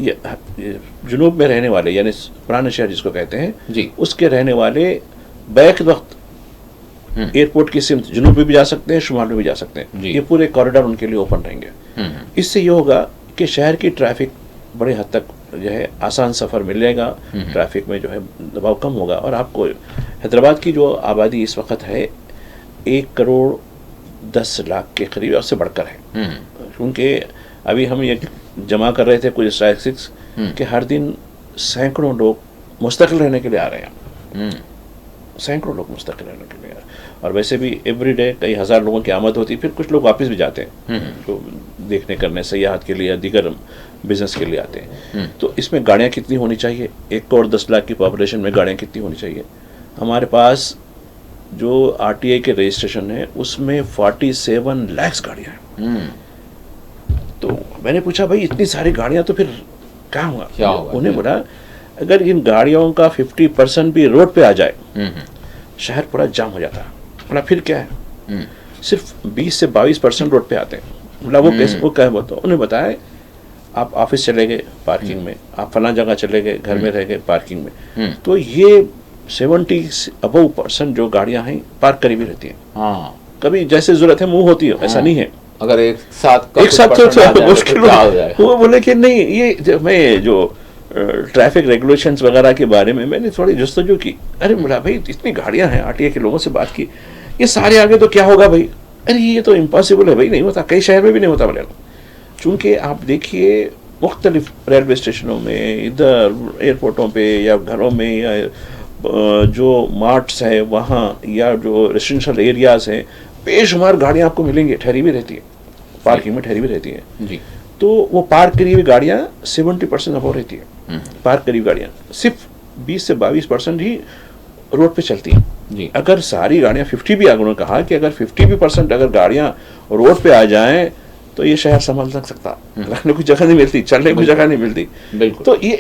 जुनूब में रहने वाले, यानी पुराने शहर जिसको कहते हैं जी, उसके रहने वाले बैक वक्त एयरपोर्ट की सिमत जुनूब में भी जा सकते हैं, शुमाल में भी जा सकते हैं। ये पूरे कॉरिडोर उनके लिए ओपन रहेंगे। इससे ये होगा कि शहर की ट्रैफिक बड़े हद तक जो है आसान सफ़र मिल जाएगा, ट्रैफिक में जो है दबाव कम होगा। और आपको हैदराबाद की जो आबादी इस वक्त है 1 करोड़ 10 लाख के करीब, उससे बढ़कर है। क्योंकि अभी हम ये जमा कर रहे थे कुछ स्टैटिस्टिक्स कि हर दिन सैकड़ों लोग मुस्तकिल रहने के लिए आ रहे हैं, सैकड़ों लोग मुस्तकिल रहने के लिए आ रहे हैं। और वैसे भी एवरी डे कई हज़ार लोगों की आमद होती है। फिर कुछ लोग वापस भी जाते हैं जो देखने करने, सयाहत के लिए या दीगर बिजनेस के लिए आते हैं। तो इसमें गाड़ियाँ कितनी होनी चाहिए? 1 करोड़ 10 लाख की पॉपुलेशन में गाड़ियाँ कितनी होनी चाहिए? हमारे पास जो आरटीआई के रजिस्ट्रेशन है उसमें 47 लाख गाड़ियाँ हैं। तो मैंने पूछा भाई इतनी सारी गाड़ियाँ तो फिर क्या होगा? उन्हें बोला अगर इन गाड़ियों का 50% भी रोड पे आ जाए शहर पूरा जाम हो जाता है। बोला फिर क्या है? सिर्फ 20 से 22% रोड पे आते हैं। बोला वो कैसे? वो क्या बोलते? उन्हें बताया आप ऑफिस चले गए पार्किंग में, आप फला जगह चले गए, घर में रह गए पार्किंग में। तो ये 70% जो गाड़ियां हैं पार्क करीब ही रहती हैं। कभी जैसे जरूरत है मूव होती है, ऐसा नहीं है। अगर एक साथ तो मुश्किल हो जाएगा। वो बोले कि नहीं, ये मैं जो ट्रैफिक रेगुलेशंस वगैरह के बारे में मैंने थोड़ी जस्तजू की। अरे बोला भाई इतनी गाड़ियां हैं, आरटीए के लोगों से बात की, ये सारे आगे तो क्या होगा भाई? अरे ये तो इम्पॉसिबल है भाई, नहीं होता, कई शहर में भी नहीं होता बोले। चूंकि आप देखिए मुख्तलिफ रेलवे स्टेशनों में, इधर एयरपोर्टों पे या घरों में, या जो मार्ट्स है वहाँ, या जो रेजिडेंशियल एरियाज हैं, बेशुमार गाड़ियाँ आपको मिलेंगी, ठहरी भी रहती है, पार्किंग में ठहरी भी रहती है जी। तो वो पार्क करी हुई गाड़ियाँ 70% अबव रहती है। पार्क करी हुई गाड़ियाँ सिर्फ 20 से 22% ही रोड पे चलती हैं जी। अगर सारी गाड़ियाँ 50 भी, उन्होंने कहा कि अगर 50% अगर गाड़ियाँ रोड पे आ जाएं तो ये शहर संभल नहीं सकता, रखने को जगह नहीं मिलती, चलने को जगह नहीं मिलती। बिल्कुल। तो ये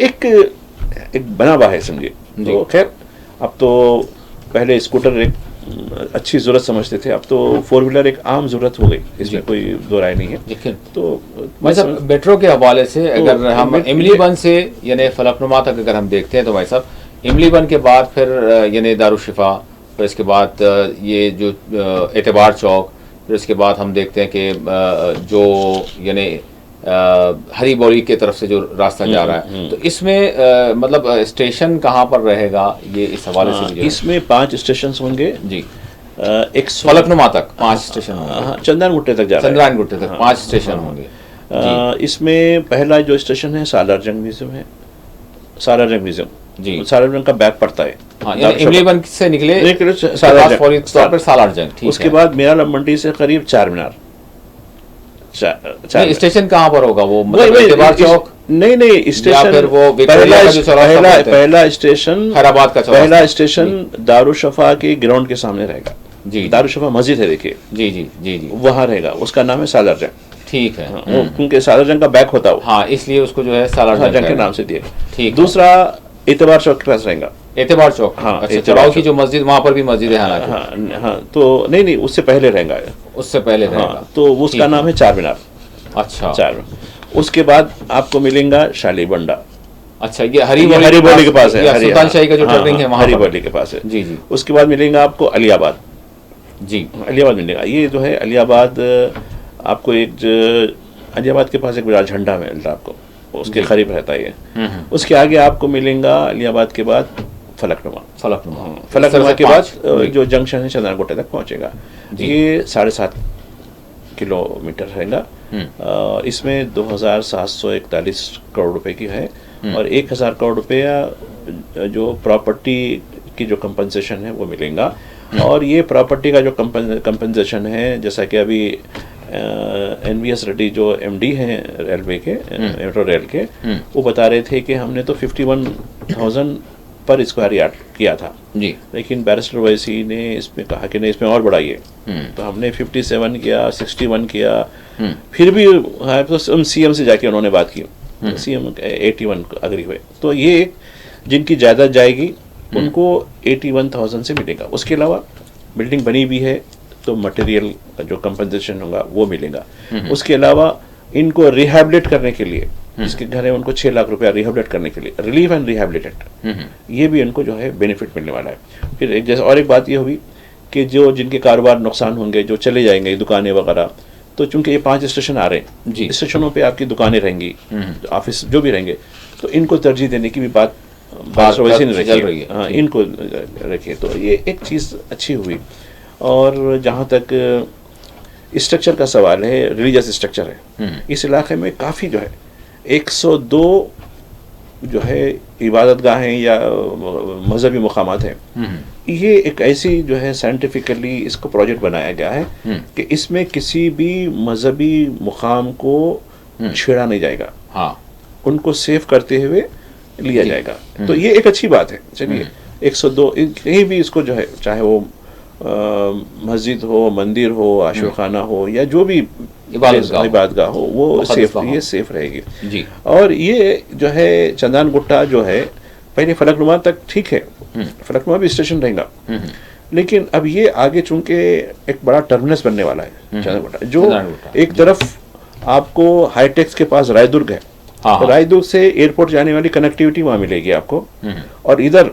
एक बना हुआ है समझे। तो खैर अब तो पहले स्कूटर एक अच्छी जरूरत समझते थे, अब तो 4 व्हीलर एक आम जरूरत हो गई, इसमें कोई दो राय नहीं है। तो भाई साहब मेट्रो के हवाले से अगर हम इमली बन से यानी फलकनुमा तक अगर हम देखते हैं तो भाई साहब इमली बन के बाद फिर यानी दारुशिफा, फिर इसके बाद ये जो एतबार चौक, फिर इसके बाद हम देखते हैं कि जो यानी हरी बोली की तरफ से जो रास्ता जा रहा है, तो इसमें मतलब स्टेशन कहाँ पर रहेगा ये इस हवाले से मुझे। इसमें 5 स्टेशन होंगे जी। एक फलकनुमा तक 5 स्टेशन होंगे, चंदन गुट्टे तक जा रहा है, चंद्रायन गुट्टे तक 5 स्टेशन होंगे। इसमें पहला जो स्टेशन है सालार जंग म्यूजियम है, सालार जंग म्यूजियम जी, सालार जंग का बैक पड़ता है। इमली बन से निकले सालार जंग, उसके बाद मेरा मंडी से करीब चार मीनार। स्टेशन कहाँ पर होगा वो, मतलब चौक? नहीं स्टेशन वो पहला स्टेशन हैदराबाद का, पहला स्टेशन दारुशफा के ग्राउंड के सामने रहेगा जी। दारुशफा मस्जिद है देखिए जी जी जी जी, वहाँ रहेगा, उसका नाम है सालार जंग। ठीक है, क्योंकि सालार जंग का बैक होता है, हाँ इसलिए उसको जो है सालार जंग के नाम से दिया। ठीक। दूसरा एतबार चौक के पास रहेगा, एतबार चौक, हाँ अच्छा, चौराहो की जो मस्जिद वहाँ पर भी मस्जिद है हालांकि, हाँ तो नहीं उससे पहले रहेगा, उससे पहले रहेगा, तो उसका नाम है चार मीनार। अच्छा, चार। उसके बाद आपको मिलेगा शाली बंडा। अच्छा, ये हरी बोली के पास है, सुल्तान शाही का जो टर्निंग है वहाँ हरी बोली के पास है जी जी। उसके बाद मिलेगा आपको अलियाबाद जी, अलियाबाद मिलेगा। ये जो है अलियाबाद, आपको एक अलियाबाद के पास एक बड़ा झंडा मिलता है आपको, उसके करीब रहता है ये। उसके आगे आपको मिलेगा अलियाबाद के बाद फलकनुमा के बाद जो जंक्शन है चंद्रायन गुट्टे तक पहुंचेगा। ये 7.5 किलोमीटर रहेगा। इसमें 2741 करोड़ रुपए की है और 1000 करोड़ रुपया जो प्रॉपर्टी की जो कंपनसेशन है वो मिलेगा। और ये प्रॉपर्टी का जो कंपनसेशन है, जैसा कि अभी NVS रेड्डी जो MD हैं रेलवे के, मेट्रो रेल के, वो बता रहे थे कि हमने तो 51,000 पर स्क्वायर यार्ड किया था जी, लेकिन बैरिस्टर वैसी ने इसमें कहा कि नहीं इसमें और बढ़ाइए, तो हमने 57 किया, 61 किया, फिर भी तो CM से जाके उन्होंने बात की, CM 81 अग्री हुए। तो ये जिनकी जायदाद जाएगी उनको 81,000 से मिलेगा। उसके अलावा बिल्डिंग बनी भी है तो मटेरियल जो कंपनसेशन होगा वो मिलेगा। उसके अलावा इनको रिहैबिलिट करने के लिए, जिसके घर है उनको 6 लाख रुपया रिहैबिलिट करने के लिए, रिलीफ एंड रिहैबिलिटेट, ये भी इनको जो है बेनिफिट मिलने वाला है। फिर एक जैसे और एक बात ये हुई कि जो जिनके कारोबार नुकसान होंगे, जो चले जाएंगे दुकानें वगैरह, तो चूंकि ये 5 स्टेशन आ रहे हैं, स्टेशनों पे आपकी दुकानें रहेंगी, ऑफिस जो भी रहेंगे, तो इनको तरजीह देने की भी बात वैसे नहीं रखी है, हाँ इनको रखिए। तो ये एक चीज़ अच्छी हुई। और जहाँ तक स्ट्रक्चर का सवाल है, रिलीजियस स्ट्रक्चर है, इस इलाके में काफ़ी जो है 102 जो है इबादत गाहें या मजहबी मुकामात हैं। ये एक ऐसी जो है साइंटिफिकली इसको प्रोजेक्ट बनाया गया है कि इसमें किसी भी मजहबी मुकाम को छेड़ा नहीं जाएगा, हाँ उनको सेफ करते हुए लिया जाएगा। तो ये एक अच्छी बात है। चलिए 102 कहीं भी इसको जो है, चाहे वो मस्जिद हो, मंदिर हो, आशुखाना हो, या जो भी इबादतगाह हो, वो सेफ, ये सेफ रहेगी जी। और ये जो है चंद्रायन गुट्टा जो है पहले फलकनुमा तक ठीक है, फलकनुमा भी स्टेशन रहेगा, लेकिन अब ये आगे चूंकि एक बड़ा टर्मिनस बनने वाला है चंद्रायन गुट्टा, जो एक तरफ आपको हाईटेक्स के पास रायदुर्ग है, रायदुर्ग से एयरपोर्ट जाने वाली कनेक्टिविटी वहाँ मिलेगी आपको, और इधर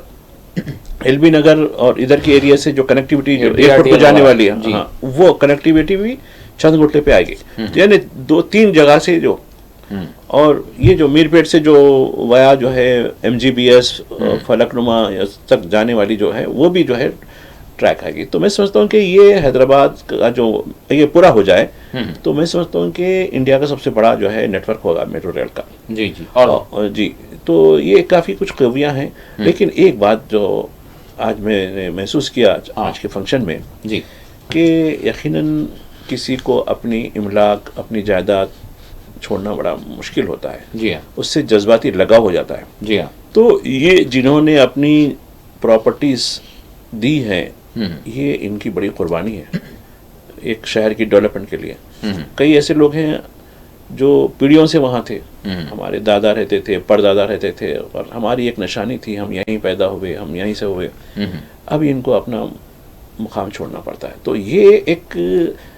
एलबी नगर और इधर के एरिया से जो कनेक्टिविटी जो DRTL एयरपोर्ट को जाने वाला, वाली है, जी। हाँ, वो कनेक्टिविटी भी चंदगुट्टे पे आएगी। तो यानी 2-3 जगह से जो, और ये जो मीरपेट से जो वाया जो है MGBS फलकनुमा तक जाने वाली जो है वो भी जो है ट्रैक आएगी। तो मैं समझता हूँ कि ये हैदराबाद का जो ये पूरा हो जाए तो मैं समझता हूँ कि इंडिया का सबसे बड़ा जो है नेटवर्क होगा मेट्रो रेल का। जी जी। और जी, तो ये काफ़ी कुछ खूबियाँ हैं। लेकिन एक बात जो आज मैंने महसूस किया आज के फंक्शन में, जी कि यकीनन किसी को अपनी इमलाक, अपनी जायदाद छोड़ना बड़ा मुश्किल होता है, जी हाँ, उससे जज्बाती लगाव हो जाता है। जी हाँ, तो ये जिन्होंने अपनी प्रॉपर्टीज दी हैं, ये इनकी बड़ी कुर्बानी है एक शहर की डेवलपमेंट के लिए। कई ऐसे लोग हैं जो पीढ़ियों से वहाँ थे, हमारे दादा रहते थे, परदादा रहते थे, और हमारी एक निशानी थी, हम यहीं पैदा हुए, हम यहीं से हुए। अब इनको अपना मुकाम छोड़ना पड़ता है। तो ये एक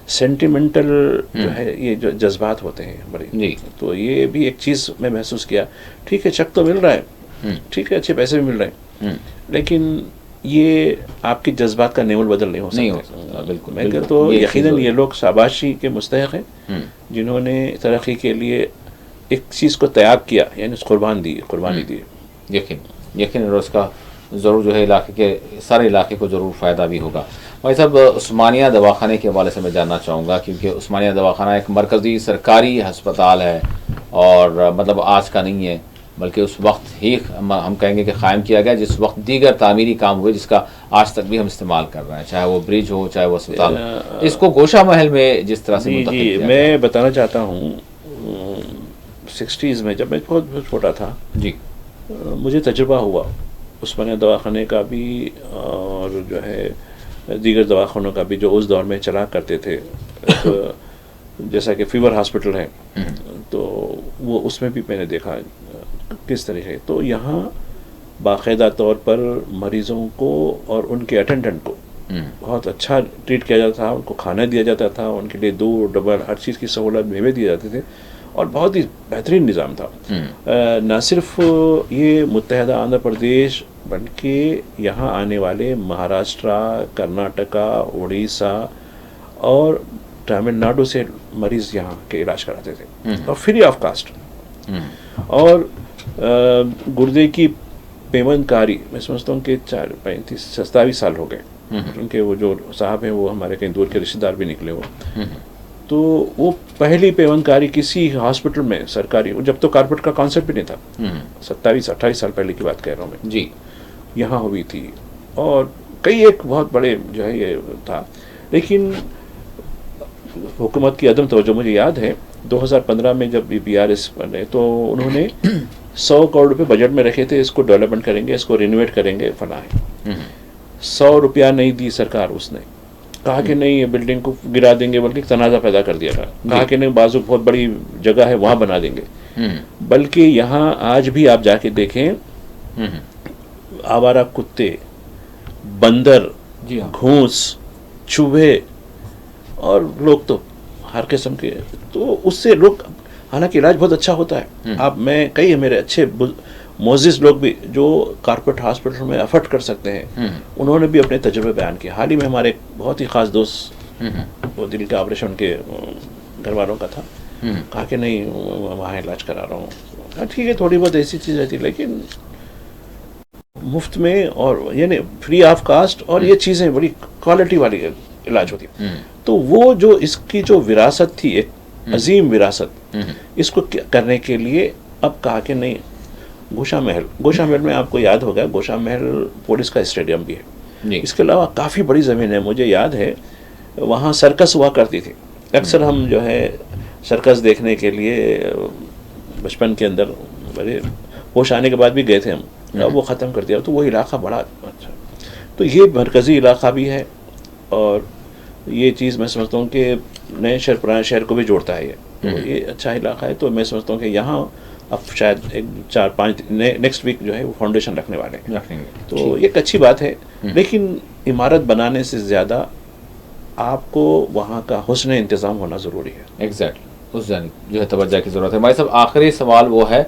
सेंटिमेंटल जो है, ये जो जज्बात होते हैं बड़े, जी। तो ये भी एक चीज़ मैं महसूस किया। ठीक है, चेक तो मिल रहा है, ठीक है, अच्छे पैसे भी मिल रहे हैं, लेकिन ये आपके जज्बात का नेवल बदल नहीं हो सकता। नहीं हो सकता, बिल्कुल। मैं बिल्कुल, कहता तो ये यकीनन चीज़ ये लोग शाबाशी के मुस्तहक हैं जिन्होंने तरक्की के लिए एक चीज़ को त्याग किया, यानी कुर्बानी दी। यकीन और उसका ज़रूर जो है इलाके के सारे इलाके को ज़रूर फ़ायदा भी होगा। भाई साहब, उस्मानिया दवाखाने के हवाले से मैं जानना चाहूँगा, क्योंकि उस्मानिया दवाखाना एक मरकज़ी सरकारी हस्पताल है और मतलब आज का नहीं है, बल्कि उस वक्त ही हम कहेंगे कि क़ायम किया गया जिस वक्त दीगर तामीरी काम हुए, जिसका आज तक भी हम इस्तेमाल कर रहे हैं, चाहे वो ब्रिज हो, चाहे वो अस्पताल हो। इसको गोशा महल में जिस तरह से मुंतकिल किया गया। मैं बताना चाहता हूँ, 60s में जब मैं बहुत छोटा था जी, मुझे तजुर्बा हुआ उस्मानिया दवाखाने का भी, और जो है दीगर दवाखानों का भी जो उस दौर में चला करते थे। तो जैसा कि फीवर हॉस्पिटल है, तो वो उसमें भी मैंने देखा किस तरह है। तो यहाँ बाकायदा तौर पर मरीज़ों को और उनके अटेंडेंट को बहुत अच्छा ट्रीट किया जाता था, उनको खाना दिया जाता था, उनके लिए दूध डबर हर चीज़ की सहूलत मेवे दिए जाते थे, और बहुत ही बेहतरीन निज़ाम था। न सिर्फ ये मुत्तहदा आंध्र प्रदेश, बल्कि यहाँ आने वाले महाराष्ट्र, कर्नाटका, उड़ीसा और तमिलनाडु से मरीज़ यहाँ के इलाज कराते थे, और फ्री ऑफ कास्ट। और गुर्दे की पेवनकारी, मैं समझता हूँ कि 35-27 साल हो गए, क्योंकि वो जो साहब हैं वो हमारे कहीं दूर के रिश्तेदार भी निकले वो। तो वो पहली पेवनकारी किसी हॉस्पिटल में सरकारी, जब तो कारपेट का कॉन्सेप्ट भी नहीं था, 27-28 साल पहले की बात कह रहा हूँ मैं जी, यहाँ हुई थी। और कई एक बहुत बड़े जो है ये था, लेकिन हुकूमत की अदम तवज्जो। मुझे याद है 2015 में जब BRS बने तो उन्होंने 100 करोड़ रुपए बजट में रखे थे, इसको डेवलपमेंट करेंगे, इसको रिनोवेट करेंगे, फला है। 100 रुपया नहीं दी सरकार, उसने कहा कि नहीं ये बिल्डिंग को गिरा देंगे, बल्कि तनाज़ा पैदा कर दिया था। कहा कि नहीं बाजू बहुत बड़ी जगह है वहाँ बना देंगे। बल्कि यहाँ आज भी आप जाके देखें, आवारा कुत्ते, बंदर, घूस, चूहे, और लोग तो हर किस्म के, तो उससे लोग, हालांकि इलाज बहुत अच्छा होता है। आप मैं कई मेरे अच्छे मोजिज़ लोग भी जो कारपोरेट हॉस्पिटल में एफर्ट कर सकते हैं, उन्होंने भी अपने तजुर्बे बयान किए। हाल ही में हमारे एक बहुत ही ख़ास दोस्त, वो दिल के ऑपरेशन के घर वालों का था, कहा कि नहीं वहाँ इलाज करा रहा हूँ। ठीक है, थोड़ी बहुत ऐसी चीज़ रहती, लेकिन मुफ्त में और यानी फ्री ऑफ कास्ट, और ये चीज़ें बड़ी क्वालिटी वाली इलाज होती है। तो वो जो इसकी जो विरासत थी, एक अजीम विरासत, इसको करने के लिए अब कहा कि नहीं गोशा महल में आपको याद होगा, गोशा महल पुलिस का स्टेडियम भी है। इसके अलावा काफ़ी बड़ी ज़मीन है। मुझे याद है वहाँ सर्कस हुआ करती थी। अक्सर हम जो है सर्कस देखने के लिए बचपन के अंदर, बड़े होश आने के बाद भी गए थे हम, अब वो ख़त्म कर दिया। तो वो इलाका बड़ा अच्छा, तो ये मरकज़ी इलाका भी है, और ये चीज़ मैं समझता हूँ कि नए शहर पुराने शहर को भी जोड़ता है ये। तो ये अच्छा इलाका है। तो मैं समझता हूँ कि यहाँ अब शायद 4-5 नेक्स्ट वीक जो है वो फाउंडेशन रखने वाले हैं, तो ये एक अच्छी बात है। लेकिन इमारत बनाने से ज़्यादा आपको वहाँ का हुस्न इंतज़ाम होना ज़रूरी है। एग्जैक्टली, उस जो है तवज्जो की ज़रूरत है। भाई साहब, आखिरी सवाल वो है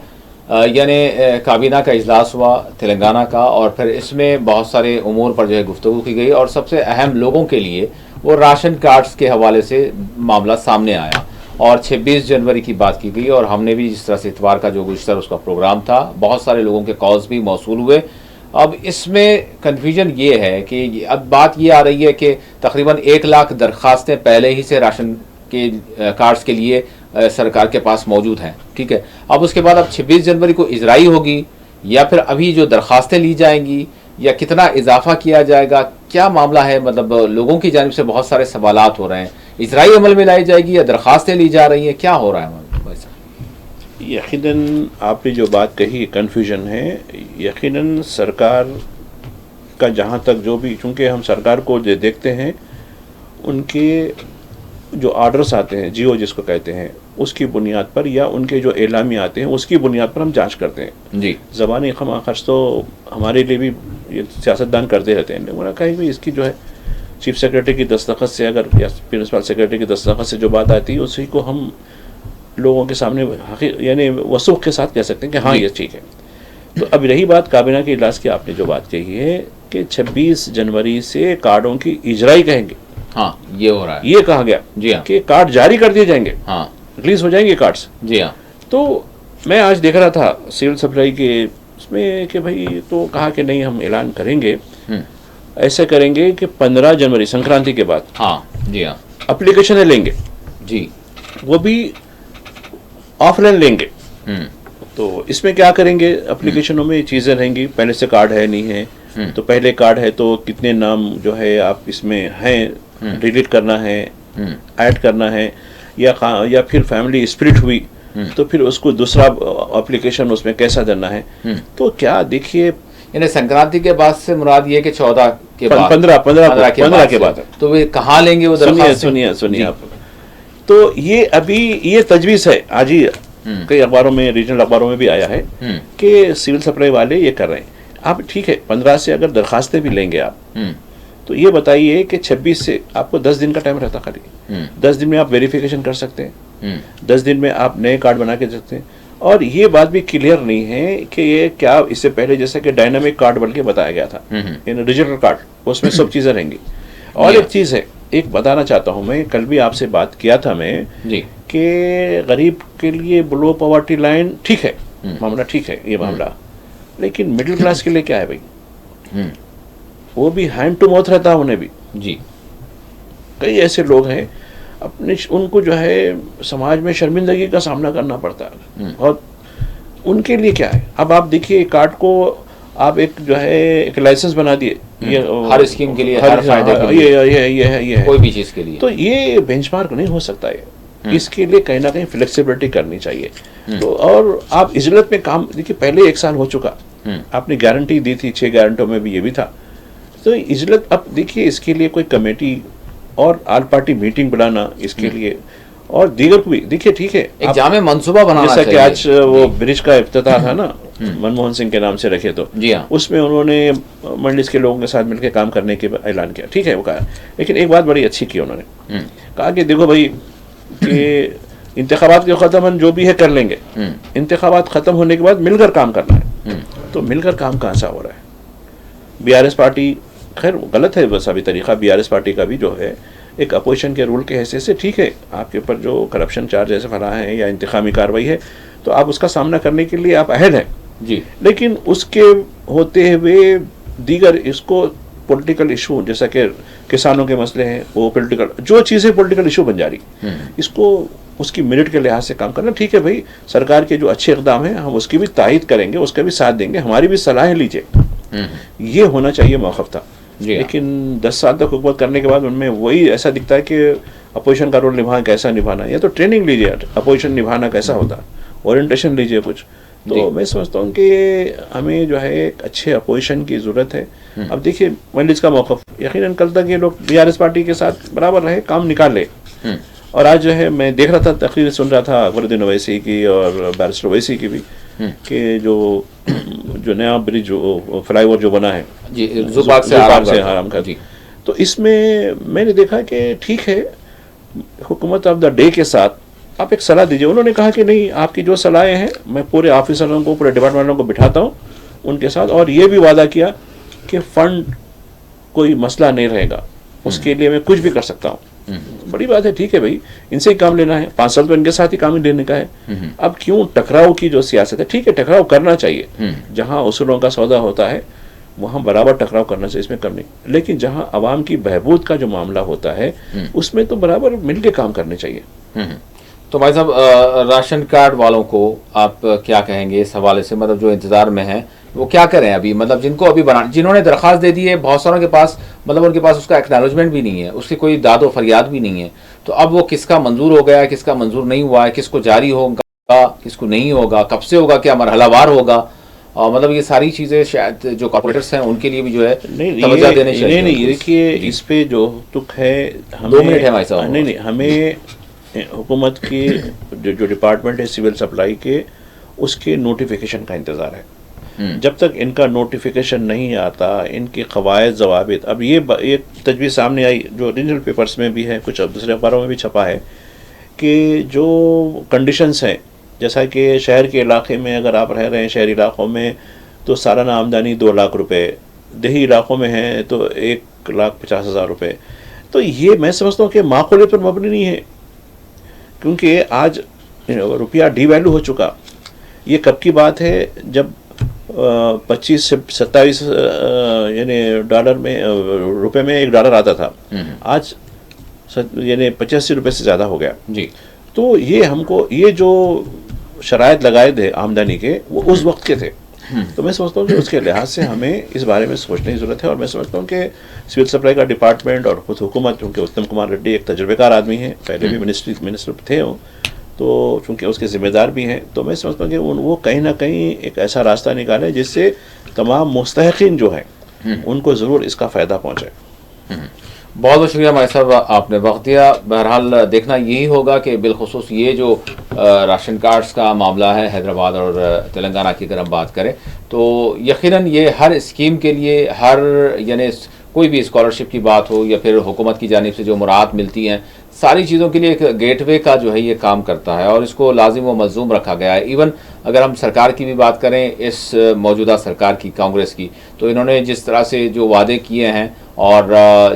यानी काबीना का इजलास हुआ तेलंगाना का, और फिर इसमें बहुत सारे उमूर पर जो है गुफ्तगू की गई, और सबसे अहम लोगों के लिए वो राशन कार्ड्स के हवाले से मामला सामने आया, और 26 जनवरी की बात की गई। और हमने भी जिस तरह से इतवार का जो गुज़श्ता उसका प्रोग्राम था, बहुत सारे लोगों के कॉल्स भी मौसूल हुए। अब इसमें कन्फ्यूजन ये है कि अब बात ये आ रही है कि तकरीबन 1 लाख दरख्वास्तें पहले ही से राशन के कार्ड्स के लिए सरकार के पास मौजूद हैं, ठीक है। अब उसके बाद अब 26 जनवरी को इजराई होगी, या फिर अभी जो दरख्वास्तें ली जाएंगी, या कितना इजाफा किया जाएगा, क्या मामला है? मतलब लोगों की जानिब से बहुत सारे सवालात हो रहे हैं। इजराई अमल में लाई जाएगी या दरख्वास्तें ली जा रही हैं, क्या हो रहा है? यकीनन आपने जो बात कही कन्फ्यूजन है। यकीनन सरकार का जहाँ तक जो भी, चूँकि हम सरकार को जो देखते हैं उनके जो ऑर्डर्स आते हैं, जीओ जिसको कहते हैं, उसकी बुनियाद पर या उनके जो एलामी आते हैं उसकी बुनियाद पर हम जांच करते हैं जी। ज़बानी खर्च तो हमारे लिए भी ये सियासतदान करते रहते हैं। उन्होंने कहा कि इसकी जो है चीफ सेक्रेटरी की दस्तखत से अगर या प्रिंसिपल सेक्रेटरी की दस्तखत से जो बात आती है उसी को हम लोगों के सामने यानी वसूख के साथ कह सकते हैं कि हाँ ये ठीक है। तो अब रही बात काबीना के इजलास की, आपने जो बात कही है कि 26 जनवरी से कार्डों की इजराई कहेंगे, हाँ ये हो रहा है, ये कहा गया जी हाँ, कि कार्ड जारी कर दिए जाएंगे, हाँ रिलीज हो जाएंगे कार्ड्स, जी हाँ। तो मैं आज देख रहा था सिविल सप्लाई के उसमें कि भाई तो कहा कि नहीं हम ऐलान करेंगे, ऐसे करेंगे कि 15 जनवरी संक्रांति के बाद, हाँ जी हाँ, एप्लीकेशन लेंगे जी, वो भी ऑफलाइन लेंगे। तो इसमें क्या करेंगे, एप्लीकेशनों में चीज़ें रहेंगी, पहले से कार्ड है नहीं है, तो पहले कार्ड है तो कितने नाम जो है आप इसमें हैं डिलीट करना है, ऐड करना है, या फिर फैमिली स्प्लिट हुई तो फिर उसको दूसरा एप्लीकेशन उसमें कैसा देना है। तो क्या देखिए, यानी संक्रांति के बाद से मुराद ये कि 14 के बाद, 15 के बाद, तो वे कहाँ लेंगे वो दरख्वास्त? सुनिए आप, तो ये अभी ये तजवीज़ है, आज ही कई अखबारों में, रीजनल अखबारों में भी आया है कि सिविल सप्लाई वाले ये कर रहे हैं। आप ठीक है 15 से अगर दरखास्तें भी लेंगे आप, तो ये बताइए कि 26 से आपको 10 दिन का टाइम रहता खाली। 10 दिन में आप वेरिफिकेशन कर सकते हैं, 10 दिन में आप नए कार्ड बना के सकते हैं। और ये बात भी क्लियर नहीं है कि ये क्या, इससे पहले जैसे कि डायनामिक कार्ड बल्कि बताया गया था, यानी डिजिटल कार्ड, उसमें सब चीज़ें रहेंगी। और एक चीज़ है, एक बताना चाहता हूँ मैं, कल भी आपसे बात किया था मैं कि गरीब के लिए बिलो पॉवर्टी लाइन ठीक है, मामला ठीक है ये मामला, लेकिन मिडिल क्लास के लिए क्या है भाई, वो भी हैंड टू माउथ रहता है उन्हें भी जी। कई ऐसे लोग हैं अपने, उनको जो है समाज में शर्मिंदगी का सामना करना पड़ता है, और उनके लिए क्या है। अब आप देखिए कार्ड को आप एक जो है एक लाइसेंस बना दिए, ये हर स्कीम के लिए, हर फायदे के लिए, ये है कोई भी चीज़ के लिए, तो ये बेंचमार्क नहीं हो सकता है। इसके लिए कहीं ना कहीं फ्लेक्सिबिलिटी करनी चाहिए। तो और आप इजलत में काम देखिए, पहले 1 साल हो चुका, आपने गारंटी दी थी, 6 गारंटियों में भी ये भी था। तो इजलत अब देखिए, इसके लिए कोई कमेटी और आल पार्टी मीटिंग बुलाना इसके लिए, और दीगर को भी देखिए, ठीक है एक जामे मंसूबा बनाना जैसा कि आज वो ब्रिज का इफ्तिताह था ना मनमोहन सिंह के नाम से रखे, तो जी हाँ, उसमें उन्होंने मंडलिस के लोगों के साथ मिलकर काम करने के ऐलान किया, ठीक है वो कहा। लेकिन एक बात बड़ी अच्छी की उन्होंने, कहा कि देखो भाई कि इंतखाबात के ख़त्म जो भी है कर लेंगे, इंतखाबात ख़त्म होने के बाद मिलकर काम करना है। तो मिलकर काम कहाँ से हो रहा है? बीआरएस पार्टी, खैर गलत है बस अभी तरीका बीआरएस पार्टी का भी जो है एक अपोजिशन के रूल के हैसियत से, ठीक है आपके ऊपर जो करप्शन चार्ज ऐसे फरा है या इंतकामी कार्रवाई है तो आप उसका सामना करने के लिए आप अहल हैं जी। लेकिन उसके होते हुए दीगर इसको पॉलिटिकल इशू, जैसा कि किसानों के मसले हैं, वो पॉलिटिकल जो चीज़ें पॉलिटिकल इशू बन जा रही, इसको उसकी मेरिट के लिहाज से काम करना, ठीक है भाई सरकार के जो अच्छे इक़दाम हैं हम उसकी भी तायद करेंगे, उसका भी साथ देंगे, हमारी भी सलाहें लीजिए, ये होना चाहिए मौक़िफ़ था। लेकिन 10 साल तक हुकूमत करने के बाद उनमें वही ऐसा दिखता है कि अपोजिशन का रोल कैसा निभाना, या तो ट्रेनिंग लीजिए अपोजिशन निभाना कैसा होता, ओरिएंटेशन लीजिए कुछ। तो मैं समझता हूँ कि हमें जो है एक अच्छे अपोजिशन की ज़रूरत है। अब देखिए मजलिस का मौक़िफ़, यकीनन कल तक ये लोग बीआरएस पार्टी के साथ बराबर रहे, काम निकाल ले, और आज जो है मैं देख रहा था, तकरीर सुन रहा था अकबरुद्दीन ओवैसी की और बैरिस्टर ओवैसी की भी, कि जो नया ब्रिज फ्लाईओवर जो बना है जी, ज़ुबाक से हराम का, तो इसमें मैंने देखा कि ठीक है हुकूमत ऑफ द डे के साथ आप एक सलाह दीजिए। उन्होंने कहा कि नहीं, आपकी जो सलाहें हैं मैं पूरे ऑफिसरों को, पूरे डिपार्टमेंट वालों को बिठाता हूँ उनके साथ, और ये भी वादा किया कि फंड कोई मसला नहीं रहेगा, उसके लिए मैं कुछ भी कर सकता हूँ। बड़ी बात है, ठीक है भाई, इनसे ही काम लेना है, 5 साल तो इनके साथ ही काम ही लेने का है। अब क्यों टकराव की जो सियासत है, ठीक है टकराव करना चाहिए, जहाँ उसूलों का सौदा होता है वहाँ बराबर टकराव करना चाहिए, इसमें कम नहीं, लेकिन जहाँ आवाम की बहबूद का जो मामला होता है उसमें तो बराबर मिलकर काम करने चाहिए। तो भाई साहब, राशन कार्ड वालों को आप क्या कहेंगे इस हवाले से, मतलब जो इंतजार में हैं वो क्या करें अभी, मतलब जिनको अभी बना, जिन्होंने दरख्वास्त दे दी है, बहुत सारों के पास मतलब उनके पास उसका एक्नॉलेजमेंट भी नहीं है, उसकी कोई दादो फरियाद भी नहीं है, तो अब वो किसका मंजूर हो गया है, किसका मंजूर नहीं हुआ है, किसको जारी होगा, किसको नहीं होगा, कब से होगा, क्या मरहलावार होगा, और मतलब ये सारी चीज़ें शायद जो कॉर्पोरेटर्स हैं उनके लिए भी जो है तवज्जो देने चाहिए। नहीं, देखिए इस पे जो तुक है, हमें 2 मिनट है भाई साहब। नहीं, हमें हुकूमत की जो डिपार्टमेंट है सिविल सप्लाई के, उसके नोटिफिकेशन का इंतज़ार है। जब तक इनका नोटिफिकेशन नहीं आता, इनके कवायद ज़वाबित, अब ये तजवीज़ सामने आई जो रीजनल पेपर्स में भी है, कुछ अब दूसरे अखबारों में भी छपा है, कि जो कंडीशंस हैं, जैसा कि शहर के इलाके में अगर आप रह रहे हैं, शहरी इलाकों में, तो सालाना आमदनी 2 लाख रुपए, देही इलाकों में है तो 1,50,000 रुपये, तो ये मैं समझता हूँ कि माकूलियत पर मबनी नहीं है, क्योंकि आज रुपया डीवैल्यू हो चुका। ये कब की बात है, जब 25 से 27 यानी डॉलर में, रुपए में $1 आता था, आज यानी 85 रुपये से ज़्यादा हो गया जी। तो ये हमको, ये जो शराइत लगाए थे आमदनी के, वो उस वक्त के थे। तो मैं समझता हूँ कि उसके लिहाज से हमें इस बारे में सोचने की ज़रूरत है, और मैं समझता हूँ कि सिविल सप्लाई का डिपार्टमेंट और खुद हुकूमत, क्योंकि उत्तम कुमार रेड्डी एक तजुर्बेकार आदमी है, पहले भी मिनिस्टर थे वो, तो चूँकि उसके ज़िम्मेदार भी हैं, तो मैं समझता हूँ कि वो कहीं ना कहीं एक ऐसा रास्ता निकाले जिससे तमाम मुस्तहिकीन जो हैं उनको ज़रूर इसका फ़ायदा पहुँचे। बहुत बहुत शुक्रिया भाई साहब, आपने वक्त दिया। बहरहाल देखना यही होगा कि बिलखुसूस ये जो राशन कार्ड्स का मामला है हैदराबाद और तेलंगाना की अगर हम बात करें, तो यकीनन ये हर स्कीम के लिए, हर यानी कोई भी स्कॉलरशिप की बात हो या फिर हुकूमत की जानिब से जो मुराद मिलती हैं, सारी चीज़ों के लिए एक गेटवे का जो है ये काम करता है, और इसको लाजिम व मलजूम रखा गया है। इवन अगर हम सरकार की भी बात करें, इस मौजूदा सरकार की, कांग्रेस की, तो इन्होंने जिस तरह से जो वादे किए हैं और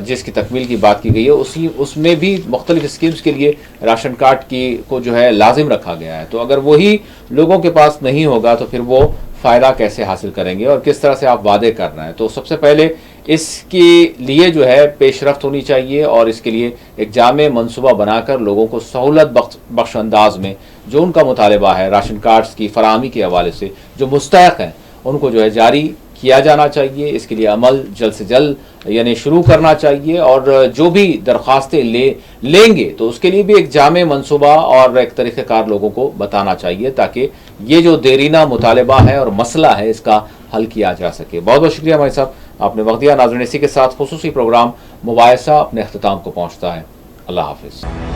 जिसकी तकमील की बात की गई है, उसमें भी मुख्तलिफ स्कीम्स के लिए राशन कार्ड को जो है लाजिम रखा गया है। तो अगर वही लोगों के पास नहीं होगा तो फिर वो फ़ायदा कैसे हासिल करेंगे और किस तरह से आप वादे कर रहे हैं। तो सबसे पहले इसके लिए जो है पेशरफ्त होनी चाहिए, और इसके लिए एक जामे मनसूबा बनाकर लोगों को सहूलत बख्श अंदाज में जो उनका मुतालबा है राशन कार्ड्स की फराहमी के हवाले से, जो मुस्तहक हैं उनको जो है जारी किया जाना चाहिए। इसके लिए अमल जल्द से जल्द यानी शुरू करना चाहिए, और जो भी दरख्वास्तें लेंगे तो उसके लिए भी एक जामे मनसूबा और एक तरीक़ेकार लोगों को बताना चाहिए, ताकि ये जो देरीना मुतालबा है और मसला है इसका हल किया जा सके। बहुत बहुत शुक्रिया भाई साहब, आपने वक्त दिया। नाज़रीन, इसी के साथ खुसूसी प्रोग्राम मुबाहिसा अपने अख्ताम को पहुँचता है। अल्लाह हाफिज़।